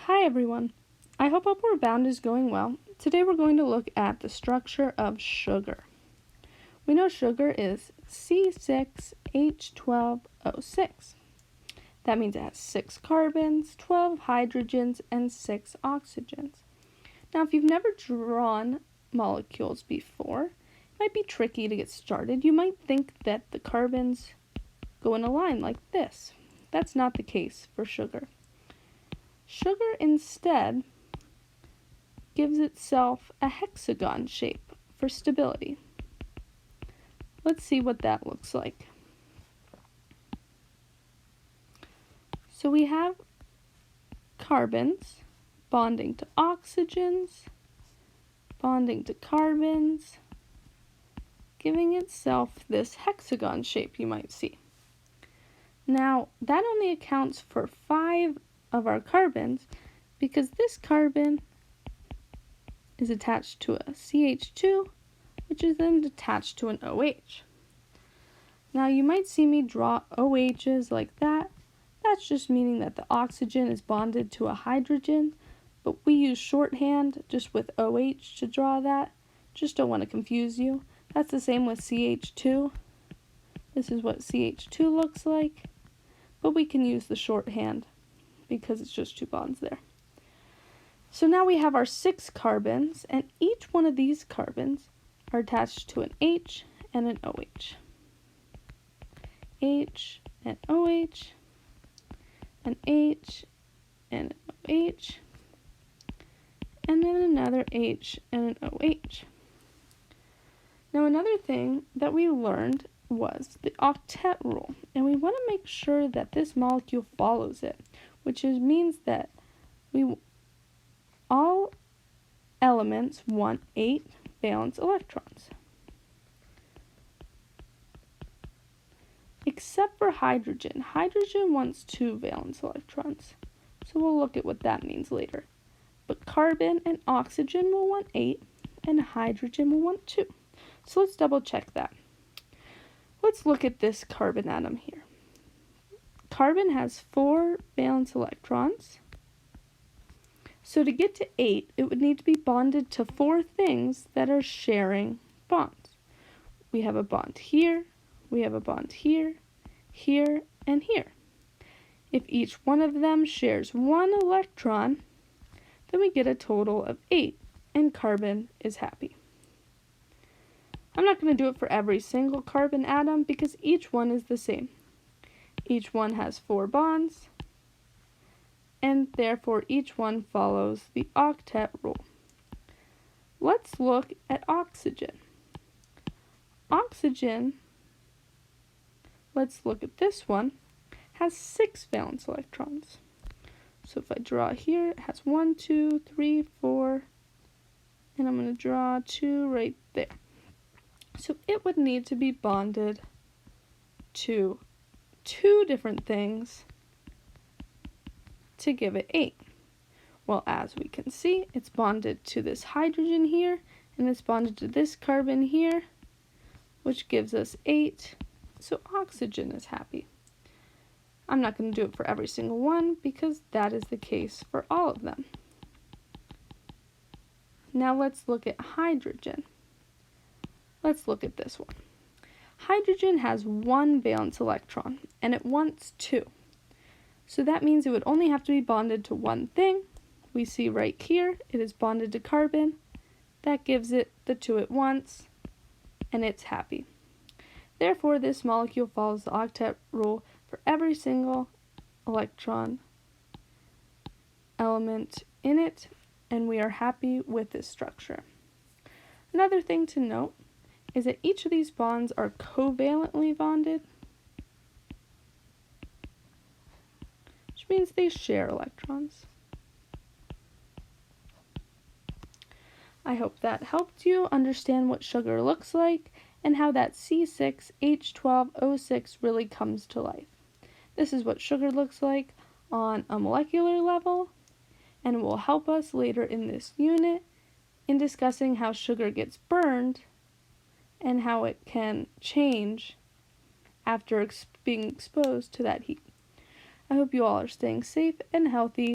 Hi everyone. I hope Upward Bound is going well. Today we're going to look at the structure of sugar. We know sugar is C6H12O6. That means it has 6 carbons, 12 hydrogens, and 6 oxygens. Now if you've never drawn molecules before, it might be tricky to get started. You might think that the carbons go in a line like this. That's not the case for sugar. Sugar instead gives itself a hexagon shape for stability. Let's see what that looks like. So we have carbons bonding to oxygens, bonding to carbons, giving itself this hexagon shape you might see. Now, that only accounts for 5 of our carbons because this carbon is attached to a CH2, which is then attached to an OH. Now you might see me draw OHs like that. That's just meaning that the oxygen is bonded to a hydrogen, but we use shorthand just with OH to draw that. Just don't want to confuse you. That's the same with CH2. This is what CH2 looks like, but we can use the shorthand because it's just 2 bonds there. So now we have our 6 carbons, and each one of these carbons are attached to an H and an OH. H and OH, an H and an OH, and then another H and an OH. Now another thing that we learned was the octet rule, and we want to make sure that this molecule follows it, which means that all elements want 8 valence electrons. Except for hydrogen. Hydrogen wants 2 valence electrons. So we'll look at what that means later. But carbon and oxygen will want 8, and hydrogen will want 2. So let's double check that. Let's look at this carbon atom here. Carbon has 4 valence electrons. So to get to 8, it would need to be bonded to 4 things that are sharing bonds. We have a bond here, we have a bond here, here, and here. If each one of them shares 1 electron, then we get a total of 8, and carbon is happy. I'm not going to do it for every single carbon atom because each one is the same. Each one has 4 bonds, and therefore each one follows the octet rule. Let's look at oxygen. Oxygen, let's look at this one, has 6 valence electrons. So if I draw here, it has 1, 2, 3, 4, and I'm going to draw 2 right there. So it would need to be bonded to 2 different things to give it 8. Well, as we can see, it's bonded to this hydrogen here, and it's bonded to this carbon here, which gives us 8, so oxygen is happy. I'm not going to do it for every single one because that is the case for all of them. Now let's look at hydrogen. Let's look at this one. Hydrogen has 1 valence electron, and it wants 2. So that means it would only have to be bonded to one thing. We see right here, it is bonded to carbon. That gives it the 2 it wants, and it's happy. Therefore, this molecule follows the octet rule for every single electron element in it, and we are happy with this structure. Another thing to note is that each of these bonds are covalently bonded, which means they share electrons. I hope that helped you understand what sugar looks like and how that C6H12O6 really comes to life. This is what sugar looks like on a molecular level, and it will help us later in this unit in discussing how sugar gets burned and how it can change after being exposed to that heat. I hope you all are staying safe and healthy.